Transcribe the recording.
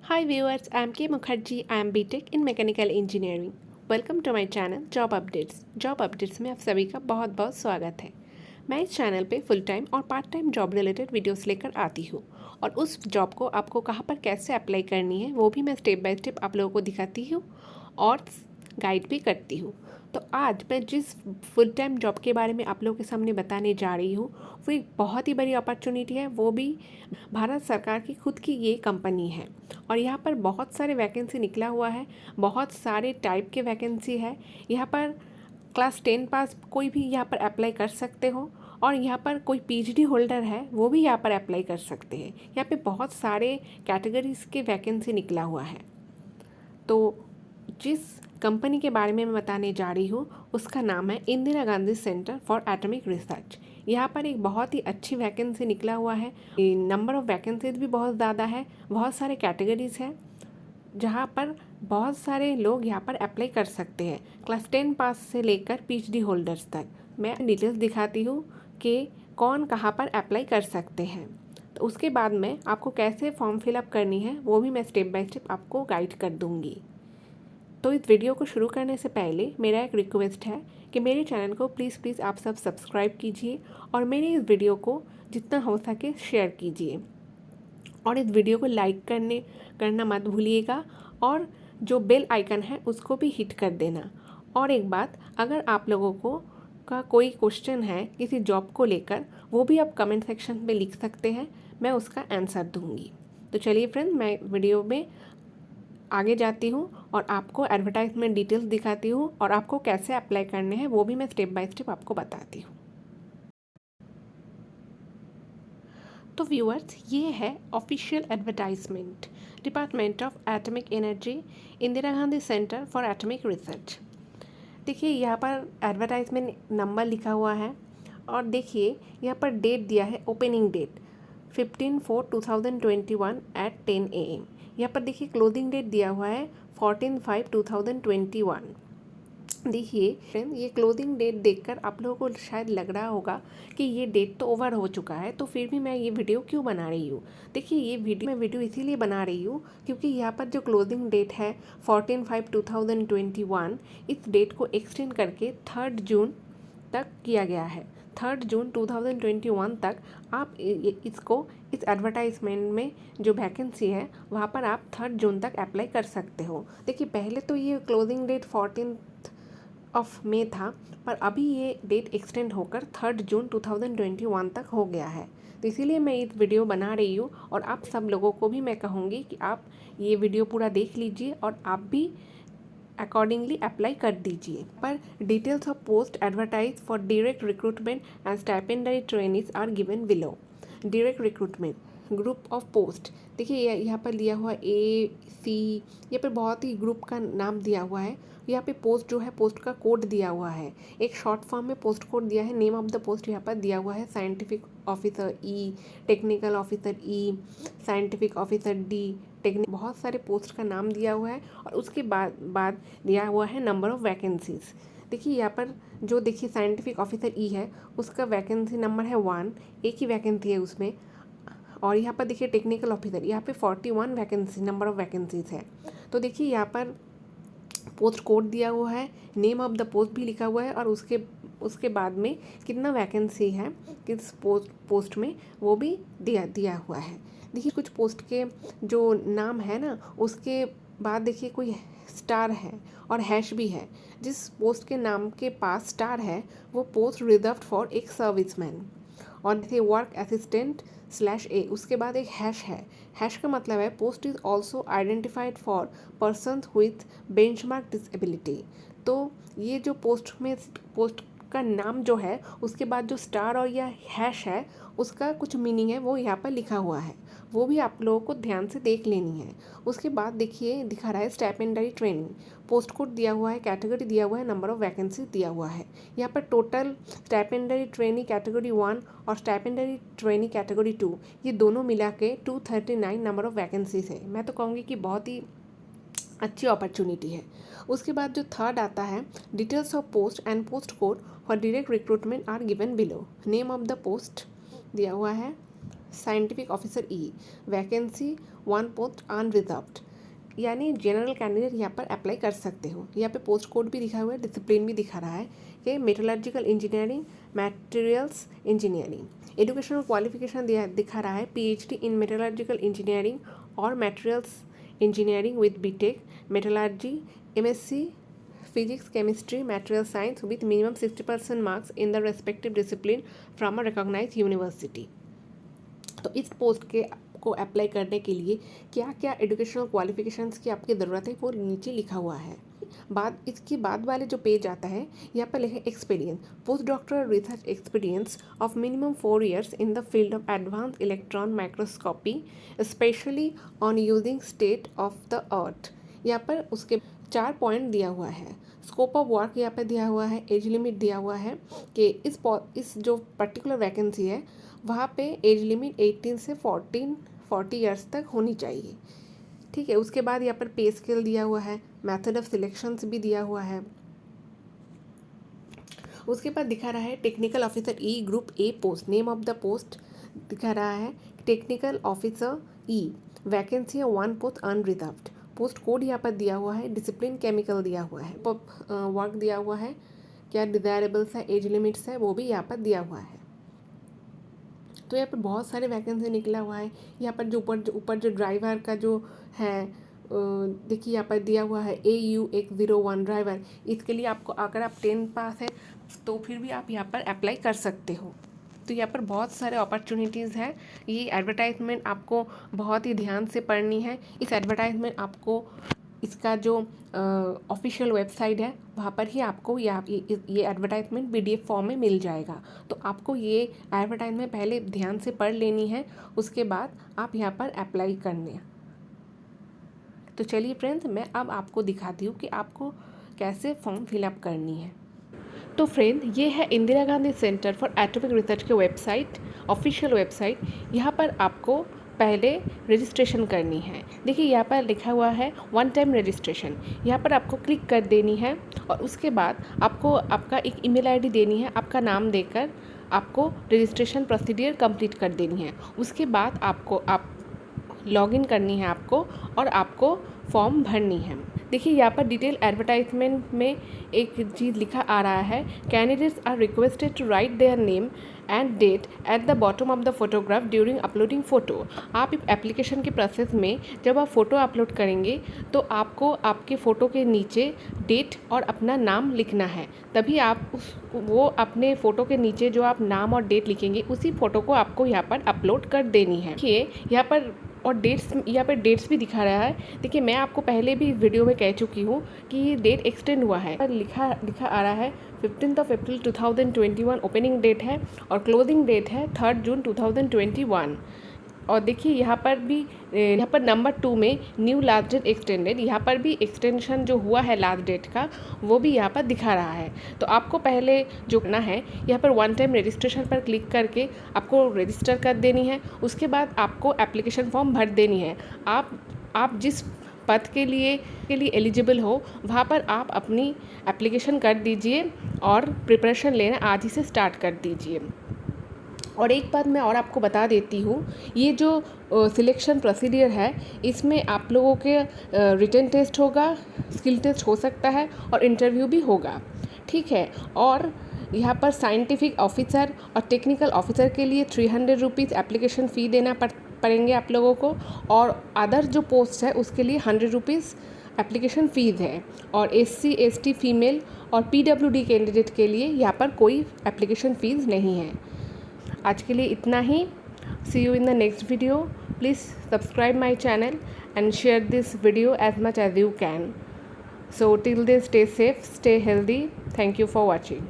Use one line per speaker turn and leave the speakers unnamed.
Hi viewers, I am K Mukherjee. I am BTech in Mechanical Engineering. Welcome to my channel job updates. Job updates में आप सभी का बहुत बहुत स्वागत है। मैं इस चैनल पे फुल टाइम और part time job related videos लेकर आती हूँ और उस जॉब को आपको कहाँ पर कैसे अप्लाई करनी है वो भी मैं स्टेप बाय स्टेप आप लोगों को दिखाती हूँ और गाइड भी करती हूँ। तो आज मैं जिस फुल टाइम जॉब के बारे में आप लोगों के सामने बताने जा रही हूँ वो एक बहुत ही बड़ी अपॉर्चुनिटी है, वो भी भारत सरकार की खुद की ये कंपनी है और यहाँ पर बहुत सारे वैकेंसी निकला हुआ है, बहुत सारे टाइप के वैकेंसी है। यहाँ पर क्लास 10 पास कोई भी यहाँ पर अप्लाई कर सकते हो और यहाँ पर कोई पीएचडी होल्डर है वो भी यहाँ पर अप्लाई कर सकते हैं। यहाँ पे बहुत सारे कैटेगरीज के वैकेंसी निकला हुआ है। तो जिस कंपनी के बारे में मैं बताने जा रही हूँ उसका नाम है Indira Gandhi centre for atomic research. यहाँ पर एक बहुत ही अच्छी वैकेंसी निकला हुआ है। नंबर ऑफ़ वैकेंसीज भी बहुत ज़्यादा है, बहुत सारे कैटेगरीज हैं जहाँ पर बहुत सारे लोग यहाँ पर अप्लाई कर सकते हैं, क्लास 10 पास से लेकर पीएचडी होल्डर्स तक। मैं डिटेल्स दिखाती हूँ कि कौन कहाँ पर अप्लाई कर सकते हैं। तो उसके बाद में आपको कैसे फॉर्म फिलअप करनी है वो भी मैं स्टेप बाय स्टेप आपको गाइड कर दूँगी। तो इस वीडियो को शुरू करने से पहले मेरा एक रिक्वेस्ट है कि मेरे चैनल को प्लीज़ आप सब सब्सक्राइब कीजिए और मेरे इस वीडियो को जितना हो सके शेयर कीजिए और इस वीडियो को लाइक करना मत भूलिएगा और जो बेल आइकन है उसको भी हिट कर देना। और एक बात, अगर आप लोगों को का कोई क्वेश्चन है किसी जॉब को लेकर वो भी आप कमेंट सेक्शन में लिख सकते हैं, मैं उसका आंसर दूंगी। तो चलिए फ्रेंड, मैं वीडियो में आगे जाती हूँ और आपको एडवर्टाइजमेंट डिटेल्स दिखाती हूँ और आपको कैसे अप्लाई करने हैं वो भी मैं स्टेप बाय स्टेप आपको बताती हूँ। तो व्यूअर्स, ये है official advertisement, department of atomic energy, Indira Gandhi centre for atomic research. देखिए यहाँ पर एडवर्टाइजमेंट नंबर लिखा हुआ है और देखिए यहाँ पर डेट दिया है, ओपनिंग डेट 15/4/2021 at 10 AM। यहाँ पर देखिए क्लोजिंग डेट दिया हुआ है 14/5/2021। देखिए फ्रेंड, ये क्लोजिंग डेट देखकर आप लोगों को शायद लग रहा होगा कि ये डेट तो ओवर हो चुका है, तो फिर भी मैं ये वीडियो क्यों बना रही हूँ। देखिए ये वीडियो इसीलिए बना रही हूँ क्योंकि यहाँ पर जो क्लोजिंग डेट है 14/5/2021, इस डेट को एक्सटेंड करके 3 जून तक किया गया है। 3 जून 2021 तक आप इसको इस एडवर्टाइजमेंट में जो वैकेंसी है वहाँ पर आप 3 जून तक अप्लाई कर सकते हो। देखिए पहले तो ये क्लोजिंग डेट 14 ऑफ मई था, पर अभी ये डेट एक्सटेंड होकर 3 जून 2021 तक हो गया है। तो इसीलिए मैं इस वीडियो बना रही हूँ और आप सब लोगों को भी मैं कहूँगी कि आप ये वीडियो पूरा देख लीजिए और आप भी अकॉर्डिंगली अप्लाई कर दीजिए। पर details of post advertise for direct recruitment and stipendiary trainings are given below. Direct recruitment group of post, देखिए यहाँ पर लिया हुआ AC, यहाँ पर बहुत ही ग्रुप का नाम दिया हुआ है। यहाँ पे पोस्ट जो है पोस्ट का कोड दिया हुआ है, एक शॉर्ट फॉर्म में पोस्ट कोड दिया है। नेम ऑफ द पोस्ट यहाँ पर दिया हुआ है scientific officer E, technical officer E, scientific officer D, बहुत सारे पोस्ट का नाम दिया हुआ है और उसके बाद दिया हुआ है नंबर ऑफ़ वैकेंसीज। देखिए यहाँ पर जो देखिए साइंटिफिक ऑफिसर E है उसका वैकेंसी नंबर है 1, एक ही वैकेंसी है उसमें। और यहाँ पर देखिए टेक्निकल ऑफिसर, यहाँ पे 41 वैकेंसी नंबर ऑफ़ वैकेंसीज है। तो देखिए यहाँ पर पोस्ट कोड दिया हुआ है, नेम ऑफ द पोस्ट भी लिखा हुआ है और उसके बाद में कितना वैकेंसी है किस पोस्ट में वो भी दिया हुआ है। देखिए कुछ पोस्ट के जो नाम है ना उसके बाद देखिए कोई स्टार है और हैश भी है। जिस पोस्ट के नाम के पास स्टार है वो पोस्ट रिजर्व्ड फॉर एक सर्विसमैन। और देखिए वर्क असिस्टेंट/A, उसके बाद एक हैश है। हैश का मतलब है post is also identified for person with benchmark disability. तो ये जो पोस्ट का नाम जो है उसके बाद जो स्टार और या हैश है उसका कुछ मीनिंग है वो यहाँ पर लिखा हुआ है, वो भी आप लोगों को ध्यान से देख लेनी है। उसके बाद देखिए दिखा रहा है स्टाइपेंडरी ट्रेनिंग, पोस्ट कोड दिया हुआ है, कैटेगरी दिया हुआ है, नंबर ऑफ़ वैकेंसी दिया हुआ है। यहाँ पर टोटल स्टाइपेंडरी ट्रेनी कैटेगरी 1 और स्टाइपेंडरी ट्रेनी कैटेगरी 2 ये दोनों मिला के 239 नंबर ऑफ़ वैकेंसीज है। मैं तो कहूँगी कि बहुत ही अच्छी अपॉर्चुनिटी है। उसके बाद जो थर्ड आता है, details of post and post code for direct recruitment are given below. Name of the post दिया हुआ है scientific officer E, vacancy one post unreserved, यानी जनरल कैंडिडेट यहाँ पर अप्लाई कर सकते हो। यहाँ पे पोस्ट कोड भी दिखा हुआ है, डिसिप्लिन भी दिखा रहा है कि metallurgical engineering, materials engineering. Educational qualification दिखा रहा है पीएचडी इन मेटलर्जिकल इंजीनियरिंग और materials engineering with BTech metallurgy, MSc physics, chemistry, material science with minimum 60% marks in the respective discipline from a recognised university. तो इस post को apply करने के लिए क्या क्या एजुकेशनल क्वालिफिकेशंस की आपकी ज़रूरत है वो नीचे लिखा हुआ है। इसके बाद वाले जो पेज आता है यहाँ पर लिखे experience, post doctoral research experience of minimum 4 years in the field of advance electron microscopy specially on using state of the earth. यहाँ पर उसके 4 पॉइंट दिया हुआ है। स्कोप ऑफ वर्क यहाँ पर दिया हुआ है, एज लिमिट दिया हुआ है कि इस जो पर्टिकुलर वैकेंसी है वहाँ पे एज लिमिट 18 से 40 ईयर्स तक होनी चाहिए। ठीक है, उसके बाद यहाँ पर पे स्केल दिया हुआ है, मेथड ऑफ सिलेक्शंस भी दिया हुआ है। उसके बाद दिखा रहा है technical officer E group A post, name of the post दिखा रहा है टेक्निकल ऑफिसर ई, वैकेंसी है 1 पोस्ट अनरिजर्व्ड। पोस्ट कोड यहाँ पर दिया हुआ है, डिसिप्लिन केमिकल दिया हुआ है, वर्क दिया हुआ है, क्या डिज़ायरेबल्स है, एज लिमिट्स है वो भी यहाँ पर दिया हुआ है। तो यहाँ पर बहुत सारे वैकेंसी निकला हुआ है। यहाँ पर जो ऊपर जो ड्राइवर का जो है देखिए यहाँ पर दिया हुआ है AU101 ड्राइवर। इसके लिए आपको अगर आप 10 पास है तो फिर भी आप यहाँ पर अप्लाई कर सकते हो। तो यहाँ पर बहुत सारे अपॉर्चुनिटीज़ है। ये एडवर्टाइजमेंट आपको बहुत ही ध्यान से पढ़नी है। इस एडवर्टाइजमेंट आपको इसका जो ऑफिशियल वेबसाइट है वहाँ पर ही आपको ये एडवर्टाइजमेंट PDF फॉर्म में मिल जाएगा। तो आपको ये एडवर्टाइजमेंट पहले ध्यान से पढ़ लेनी है, उसके बाद आप यहाँ पर अप्लाई करने। तो चलिए फ्रेंड्स, मैं अब आपको दिखाती हूँ कि आपको कैसे फॉर्म फिलअप करनी है। तो फ्रेंड, ये है Indira Gandhi centre for atomic research के वेबसाइट, ऑफिशियल वेबसाइट। यहाँ पर आपको पहले रजिस्ट्रेशन करनी है। देखिए यहाँ पर लिखा हुआ है 1 टाइम रजिस्ट्रेशन। यहाँ पर आपको क्लिक कर देनी है और उसके बाद आपको आपका एक ईमेल आईडी देनी है, आपका नाम देकर आपको रजिस्ट्रेशन प्रोसीडियर कंप्लीट कर देनी है। उसके बाद आपको लॉगिन करनी है आपको और आपको फॉर्म भरनी है। देखिए यहाँ पर डिटेल एडवर्टाइजमेंट में एक चीज़ लिखा आ रहा है, candidates are requested to write their name and date at the bottom of the photograph during uploading photo. आप एप्लीकेशन के प्रोसेस में जब आप फ़ोटो अपलोड करेंगे तो आपको आपके फ़ोटो के नीचे डेट और अपना नाम लिखना है, तभी आप वो अपने फ़ोटो के नीचे जो आप नाम और डेट लिखेंगे उसी फ़ोटो को आपको यहाँ पर अपलोड कर देनी है। देखिए यहाँ पर और डेट्स, यहाँ पर डेट्स भी दिखा रहा है। देखिए मैं आपको पहले भी वीडियो में कह चुकी हूँ कि ये डेट एक्सटेंड हुआ है। लिखा आ रहा है 15 अप्रैल 2021 ओपनिंग डेट है और क्लोजिंग डेट है 3 जून 2021। और देखिए यहाँ पर भी यहाँ पर नंबर 2 में न्यू लास्ट डेट एक्सटेंडेड, यहाँ पर भी एक्सटेंशन जो हुआ है लास्ट डेट का वो भी यहाँ पर दिखा रहा है। तो आपको पहले जो करना है यहाँ पर 1 टाइम रजिस्ट्रेशन पर क्लिक करके आपको रजिस्टर कर देनी है। उसके बाद आपको एप्लीकेशन फॉर्म भर देनी है। आप जिस पद के लिए एलिजिबल हो वहाँ पर आप अपनी एप्लीकेशन कर दीजिए और प्रिपरेशन लेना आज ही से स्टार्ट कर दीजिए। और एक बात मैं और आपको बता देती हूँ, ये जो सिलेक्शन प्रोसीडियर है इसमें आप लोगों के रिटन टेस्ट होगा, स्किल टेस्ट हो सकता है और इंटरव्यू भी होगा, ठीक है। और यहाँ पर साइंटिफिक ऑफिसर और टेक्निकल ऑफिसर के लिए 300 रुपीज़ एप्लीकेशन फ़ी देना पड़ेंगे आप लोगों को, और अदर जो पोस्ट है उसके लिए 100 रुपीज़ एप्लीकेशन फ़ीस है। और SC ST फीमेल और PWD कैंडिडेट के लिए यहाँ पर कोई एप्लीकेशन फ़ीस नहीं है। आज के लिए इतना ही। See you in the next video. Please subscribe my channel and share this video as much as you can. So till then, stay safe, stay healthy. Thank you for watching.